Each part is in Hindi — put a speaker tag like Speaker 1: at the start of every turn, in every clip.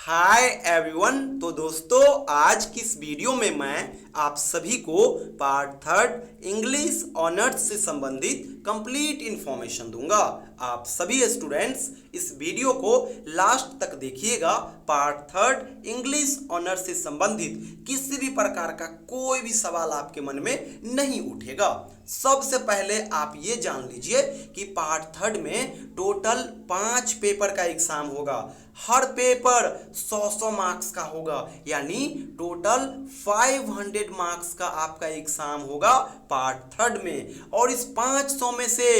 Speaker 1: Hi everyone. तो दोस्तों आज की इस वीडियो में मैं आप सभी को पार्ट थर्ड इंग्लिश ऑनर्स से संबंधित कंप्लीट इंफॉर्मेशन दूंगा। आप सभी स्टूडेंट्स इस वीडियो को लास्ट तक देखिएगा। पार्ट थर्ड इंग्लिश ऑनर्स से संबंधित किसी भी प्रकार का कोई भी सवाल आपके मन में नहीं उठेगा। सबसे पहले आप ये जान लीजिए कि पार्ट थर्ड में टोटल 5 पेपर का एग्जाम होगा। हर पेपर 100 मार्क्स का होगा, यानी टोटल 500 मार्क्स का आपका एग्जाम होगा पार्ट थर्ड में। और इस 500 में से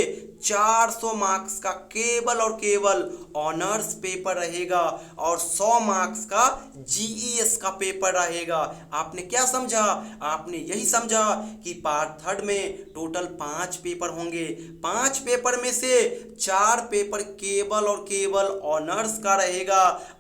Speaker 1: 400 मार्क्स का केवल और केवल ऑनर्स पेपर रहेगा और 100 मार्क्स का जीईएस का पेपर रहेगा। आपने क्या समझा? आपने यही समझा कि पार्ट थर्ड में टोटल 5 पेपर होंगे। 5 पेपर में से 4 पेपर केवल और केवल ऑनर्स का रहेगा।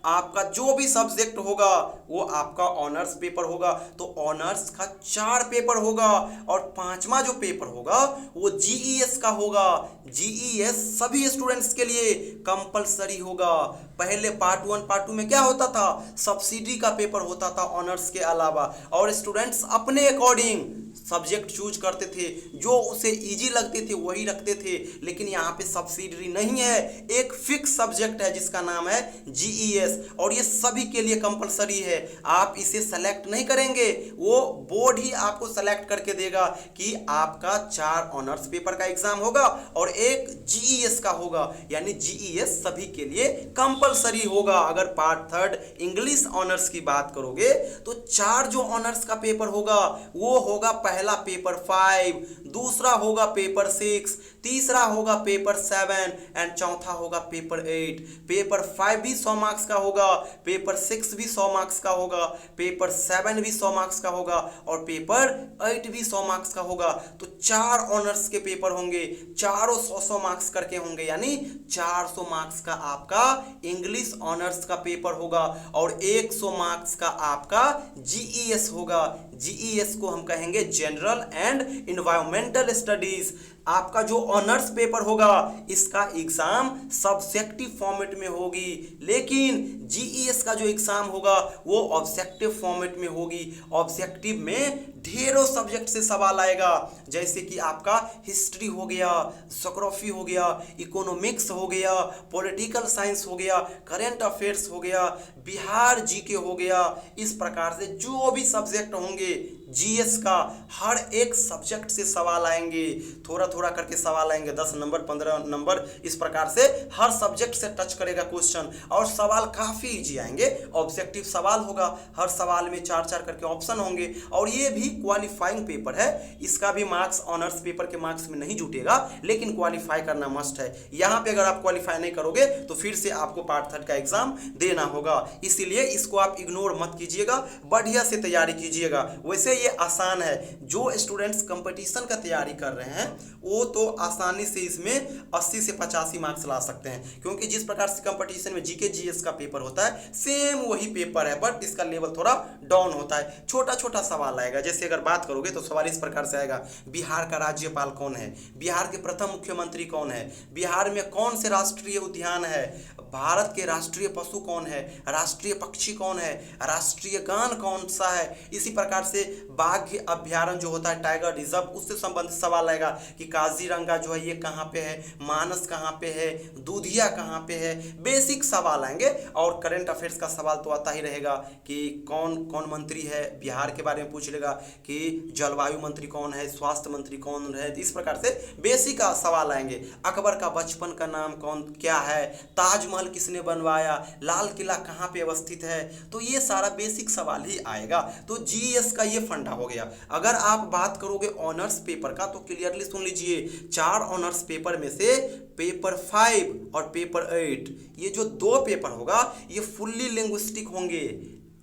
Speaker 1: आपका जो भी सब्जेक्ट होगा वो आपका ऑनर्स पेपर होगा। तो ऑनर्स का 4 पेपर होगा और 5वां जो पेपर होगा वो जीईएस का होगा। जीईएस सभी स्टूडेंट्स के लिए कंपलसरी होगा। पहले पार्ट 1 पार्ट 2 में क्या होता था? सब्सिडी का पेपर होता था ऑनर्स के अलावा, और स्टूडेंट्स अपने अकॉर्डिंग सब्जेक्ट चूज करते थे, जो उसे इजी लगते थे वही रखते थे। लेकिन यहाँ पे सब्सिडरी नहीं है, एक फिक्स सब्जेक्ट है जिसका नाम है जीईएस, और ये सभी के लिए कंपलसरी है। आप इसे सेलेक्ट नहीं करेंगे, वो बोर्ड ही आपको सेलेक्ट करके देगा कि आपका 4 ऑनर्स पेपर का एग्जाम होगा और एक जीईएस का होगा, यानी जीईएस सभी के लिए कंपलसरी होगा। अगर पार्ट थर्ड इंग्लिश ऑनर्स की बात करोगे तो 4 जो ऑनर्स का पेपर होगा वो होगा पहला पेपर 5, दूसरा होगा पेपर 6, तीसरा होगा पेपर 7 एंड चौथा होगा पेपर 8। पेपर 5 भी 100 मार्क्स का होगा, पेपर 6 भी 100 मार्क्स का होगा, पेपर 7 भी 100 मार्क्स का होगा और पेपर 8 भी 100 मार्क्स का होगा। तो 4 ऑनर्स के पेपर होंगे, चारों 100 मार्क्स करके होंगे, यानी 400 मार्क्स का आपका इंग्लिश ऑनर्स का पेपर होगा और 100 मार्क्स का आपका जीईएस होगा। जीईएस को हम कहेंगे जनरल एंड एनवायरमेंटल स्टडीज। आपका जो ऑनर्स पेपर होगा इसका एग्जाम सब्जेक्टिव फॉर्मेट में होगी, लेकिन जीईएस का जो एग्जाम होगा वो ऑब्जेक्टिव फॉर्मेट में होगी। ऑब्जेक्टिव में ढेरों सब्जेक्ट से सवाल आएगा, जैसे कि आपका हिस्ट्री हो गया, ज्योग्राफी हो गया, इकोनॉमिक्स हो गया, पॉलिटिकल साइंस हो गया, करंट अफेयर्स हो गया, बिहार जीके हो गया। इस प्रकार से जो भी सब्जेक्ट होंगे जीएस का, हर एक सब्जेक्ट से सवाल आएंगे। थोड़ा थोड़ा करके सवाल आएंगे, 10 नंबर 15 नंबर, इस प्रकार से हर सब्जेक्ट से टच करेगा क्वेश्चन, और सवाल काफ़ी इजी आएंगे। ऑब्जेक्टिव सवाल होगा, हर सवाल में 4-4 करके ऑप्शन होंगे, और ये भी क्वालिफाइंग पेपर है। इसका भी मार्क्स ऑनर्स पेपर के मार्क्स में नहीं जुटेगा, लेकिन क्वालिफाई करना मस्ट है। यहाँ पे अगर आप क्वालिफाई नहीं करोगे तो फिर से आपको पार्ट थर्ड का एग्जाम देना होगा। इसीलिए इसको आप इग्नोर मत कीजिएगा, बढ़िया से तैयारी कीजिएगा। वैसे ये आसान है, जो स्टूडेंट्स कंपटीशन का तैयारी कर रहे हैं वो तो आसानी से इसमें 80 से 85 मार्क्स ला सकते हैं, क्योंकि जिस प्रकार से कंपटीशन में जीके जीएस का पेपर होता है सेम वही पेपर है, बट इसका लेवल थोड़ा डाउन होता है। छोटा छोटा सवाल आएगा, जैसे अगर बात करोगे तो सवाल इस प्रकार से आएगा, बिहार का राज्यपाल कौन है, बिहार के प्रथम मुख्यमंत्री कौन है, बिहार में कौन से राष्ट्रीय उद्यान है, भारत के राष्ट्रीय पशु कौन है, राष्ट्रीय पक्षी कौन है, राष्ट्रीय गान कौन सा है। इसी प्रकार से बाघ अभ्यारण्य जो होता है, टाइगर रिजर्व, उससे संबंधित सवाल आएगा कि काजीरंगा जो है ये कहाँ पे है, मानस कहाँ पे है, दूधिया कहाँ पे है। बेसिक सवाल आएंगे, और करंट अफेयर्स का सवाल तो आता ही रहेगा कि कौन कौन मंत्री है, बिहार के बारे में पूछ लेगा कि जलवायु मंत्री कौन है, स्वास्थ्य मंत्री कौन है। इस प्रकार से बेसिक सवाल आएंगे। अकबर का बचपन का नाम कौन क्या है, ताजमहल किसने बनवाया, लाल किला कहाँ पे अवस्थित है। तो ये सारा बेसिक सवाल ही आएगा। तो जीएस का ये फंडा हो गया। अगर आप बात करोगे ऑनर्स पेपर का तो क्लियरली सुन लीजिए, 4 ऑनर्स पेपर में से पेपर 5 और पेपर 8, ये जो 2 पेपर होगा ये फुल्ली लिंग्विस्टिक होंगे।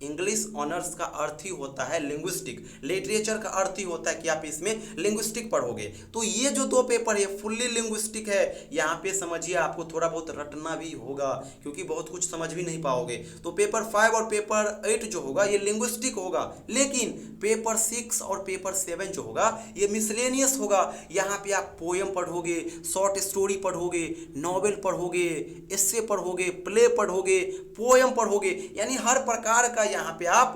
Speaker 1: इंग्लिश ऑनर्स का अर्थ ही होता है लिंग्विस्टिक, लिटरेचर का अर्थ ही होता है कि आप इसमें लिंग्विस्टिक पढ़ोगे। तो ये जो दो पेपर है फुल्ली लिंग्विस्टिक है। यहाँ पे समझिए आपको थोड़ा बहुत रटना भी होगा क्योंकि बहुत कुछ समझ भी नहीं पाओगे। तो पेपर 5 और पेपर 8 जो होगा ये लिंग्विस्टिक होगा, लेकिन पेपर 6 और पेपर 7 जो होगा ये मिसलेनियस होगा। यहाँ पे आप पोएम पढ़ोगे, शॉर्ट स्टोरी पढ़ोगे, नॉवेल पढ़ोगे, एस्से पढ़ोगे, प्ले पढ़ोगे, पोएम पढ़ोगे, यानी हर प्रकार का यहाँ पे आप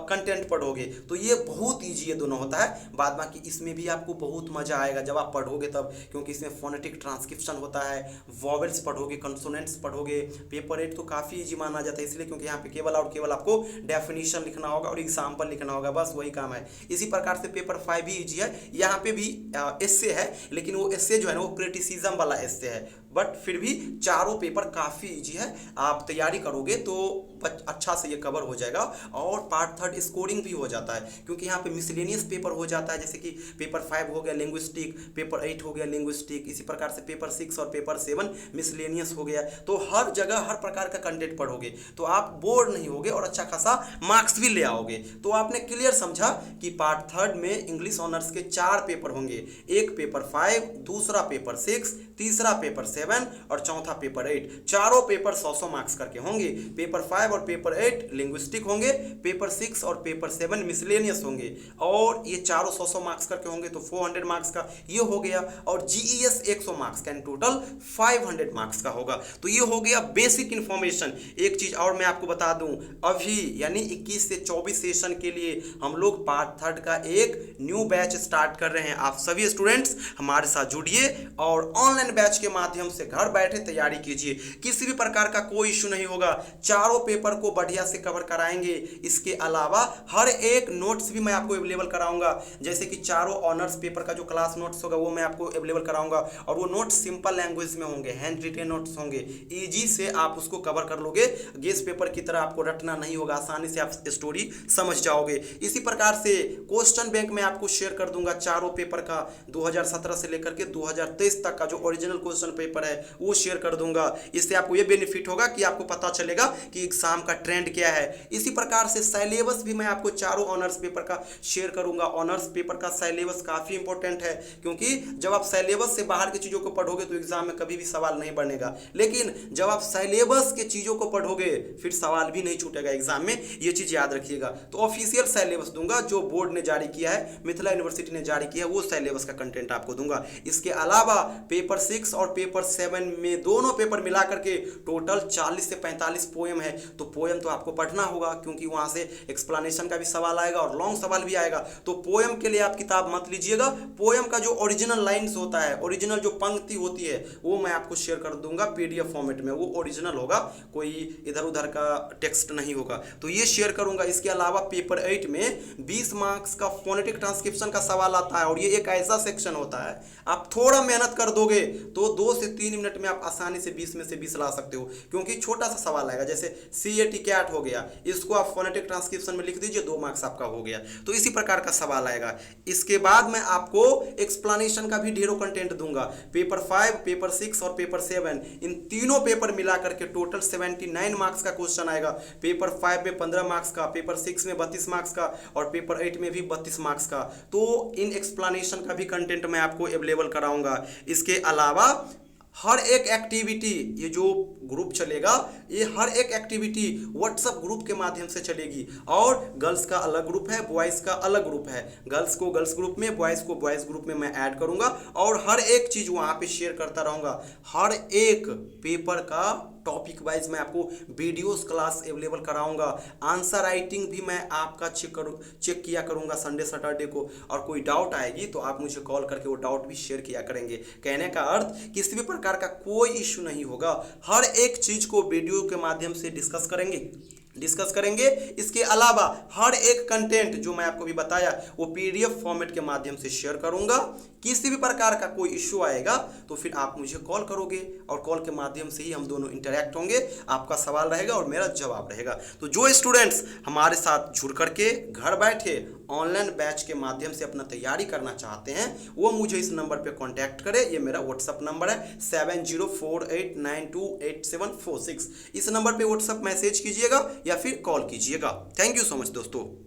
Speaker 1: कंटेंट पढ़ोगे। तो ये बहुत ईजी ये दोनों होता है। बाद बाकी इसमें भी आपको बहुत मजा आएगा जब आप पढ़ोगे तब, क्योंकि इसमें फोनेटिक ट्रांसक्रिप्शन होता है, वॉवेल्स पढ़ोगे, कंसोनेंट्स पढ़ोगे। पेपर 8 तो काफ़ी ईजी माना जाता है इसलिए क्योंकि यहाँ पे केवल और केवल आपको डेफिनेशन लिखना होगा और एग्जाम्पल लिखना होगा, बस वही काम है। इसी प्रकार से पेपर 5 भी ईजी है। यहाँ पे भी एस्से है, लेकिन वो एस्से जो है ना वो क्रिटिसिज्म वाला एस्से है, बट फिर भी चारों पेपर काफ़ी ईजी है। आप तैयारी करोगे तो अच्छा से ये कवर हो जाएगा। और पार्ट 3 स्कोरिंग भी हो जाता है क्योंकि यहाँ पे मिसलेनियस पेपर हो जाता है, जैसे कि पेपर 5 हो गया लिंग्विस्टिक, पेपर 8 हो गया लिंग्विस्टिक, इसी प्रकार से पेपर 6 और पेपर 7 मिसलेनियस हो गया। तो हर जगह हर प्रकार का कंटेंट पढ़ोगे तो आप बोर नहीं होगे और अच्छा खासा मार्क्स भी ले आओगे। तो आपने क्लियर समझा कि पार्ट 3 में इंग्लिश ऑनर्स के 4 पेपर होंगे, एक पेपर 5, दूसरा पेपर 6, तीसरा पेपर 7 और चौथा पेपर 8। चारों पेपर 100-100 मार्क्स करके होंगे। पेपर 5 और पेपर 8 लिंग्विस्टिक होंगे, पेपर 6 और पेपर 7 मिसलेनियस होंगे, और ये चारों 100-100 मार्क्स करके होंगे तो 400 मार्क्स का ये हो गया। और जीईएस 100 मार्क्स का, इन टोटल 500 मार्क्स का होगा। तो ये हो गया बेसिक इन्फॉर्मेशन। एक चीज और मैं आपको बता दूं, अभी यानी 21 से 24 सेशन के लिए हम लोग पार्ट 3 का एक न्यू बैच स्टार्ट कर रहे हैं। आप सभी स्टूडेंट्स हमारे साथ जुड़िए और ऑनलाइन बैच के माध्यम से घर बैठे तैयारी कीजिए। किसी भी प्रकार का कोई इशू नहीं होगा, चारों पेपर को बढ़िया से कवर कराएंगे। इसके अलावा हर एक नोट्स भी मैं आपको अवेलेबल कराऊंगा, जैसे कि चारों ऑनर्स पेपर का जो क्लास नोट्स होगा वो मैं आपको अवेलेबल कराऊंगा, और वो नोट्स सिंपल लैंग्वेज में होंगे, हैंड रिटेन नोट्स होंगे। इजी से आप उसको कवर कर लोगे, गेस पेपर की तरह आपको रटना नहीं होगा, आसानी से आप स्टोरी समझ जाओगे। इसी प्रकार से क्वेश्चन बैंक मैं आपको शेयर कर दूंगा चारों पेपर का, 2017 से लेकर के 2023 तक का जो ओरिजिनल क्वेश्चन पेपर है वो शेयर कर दूंगा। इससे आपको ये बेनिफिट होगा कि आपको पता चलेगा कि एग्जाम का ट्रेंड क्या है। इसी प्रकार से सिलेबस भी मैं आपको चारों ऑनर्स पेपर का शेयर करूंगा। ऑनर्स पेपर का सिलेबस काफी इंपॉर्टेंट है, क्योंकि जब आप सिलेबस से बाहर की चीजों को पढ़ोगे तो एग्जाम में कभी भी सवाल नहीं बनेगा, लेकिन जब आप सिलेबस के चीजों को पढ़ोगे फिर सवाल भी नहीं छूटेगा एग्जाम में, ये चीज याद रखिएगा। तो ऑफिशियल सिलेबस दूंगा जो बोर्ड ने जारी किया है, मिथिला यूनिवर्सिटी ने जारी किया है, वो सिलेबस का कंटेंट आपको दूंगा। इसके अलावा पेपर 6 और पेपर 7 में दोनों पेपर मिला करके टोटल 40 से 45 पोएम है। तो पोएम तो आपको पढ़ना होगा क्योंकि वहां से एक्सप्लेनेशन का भी सवाल आएगा और लॉन्ग सवाल भी आएगा। तो पोएम के लिए आप किताब मत लीजिएगा, पोएम का जो ओरिजिनल लाइन्स होता है, ओरिजिनल जो पंक्ति होती है वो मैं आपको शेयर कर दूंगा पीडीएफ फॉर्मेट में, वो ओरिजिनल होगा, कोई इधर उधर का टेक्स्ट नहीं होगा, तो ये शेयर करूंगा। इसके अलावा पेपर 8 में 20 मार्क्स का फोनेटिक ट्रांसक्रिप्शन का सवाल आता है, और ये एक ऐसा सेक्शन होता है आप थोड़ा मेहनत कर दोगे तो 2 से 3 मिनट में आप आसानी से 20 में से 20 ला सकते हो, क्योंकि छोटा सा सवाल आएगा। जैसे CAT कैट हो गया, इसको आप फोनेटिक ट्रांसक्रिप्शन में लिख दीजिए, 2 मार्क्स आपका हो गया। तो इसी प्रकार का सवाल आएगा। इसके बाद मैं आपको एक्सप्लेनेशन का भी ढेरों कंटेंट दूंगा। पेपर 5, पेपर 6 और पेपर 7 इन तीनों पेपर मिला करके टोटल 79 मार्क्स का क्वेश्चन आएगा। पेपर 5 में 15 मार्क्स का, पेपर 6 में 32 मार्क्स का और पेपर 8 में भी 32 मार्क्स का। तो इन एक्सप्लेनेशन का भी कंटेंट मैं आपको अवेलेबल कराऊंगा। इसके अलावा हर एक एक्टिविटी, ये जो ग्रुप चलेगा ये हर एक एक्टिविटी व्हाट्सएप ग्रुप के माध्यम से चलेगी, और गर्ल्स का अलग ग्रुप है, बॉयज़ का अलग ग्रुप है। गर्ल्स को गर्ल्स ग्रुप में, बॉयज़ को बॉयज़ ग्रुप में मैं ऐड करूंगा, और हर एक चीज़ वहाँ पे शेयर करता रहूँगा। हर एक पेपर का टॉपिक वाइज मैं आपको वीडियोस क्लास अवेलेबल कराऊंगा। आंसर राइटिंग भी मैं आपका चेक किया करूंगा संडे सैटरडे को, और कोई डाउट आएगी तो आप मुझे कॉल करके वो डाउट भी शेयर किया करेंगे। कहने का अर्थ किसी भी प्रकार का कोई इश्यू नहीं होगा, हर एक चीज को वीडियो के माध्यम से डिस्कस करेंगे। इसके अलावा हर एक कंटेंट जो मैं आपको भी बताया वो पीडीएफ फॉर्मेट के माध्यम से शेयर करूंगा। किसी भी प्रकार का कोई इश्यू आएगा तो फिर आप मुझे कॉल करोगे, और कॉल के माध्यम से ही हम दोनों इंटरेक्ट होंगे, आपका सवाल रहेगा और मेरा जवाब रहेगा। तो जो स्टूडेंट्स हमारे साथ जुड़ करके घर बैठे ऑनलाइन बैच के माध्यम से अपना तैयारी करना चाहते हैं वो मुझे इस नंबर पे कांटेक्ट करें। ये मेरा व्हाट्सअप नंबर है 7048928746। इस नंबर पे व्हाट्सअप मैसेज कीजिएगा या फिर कॉल कीजिएगा। थैंक यू सो मच दोस्तों।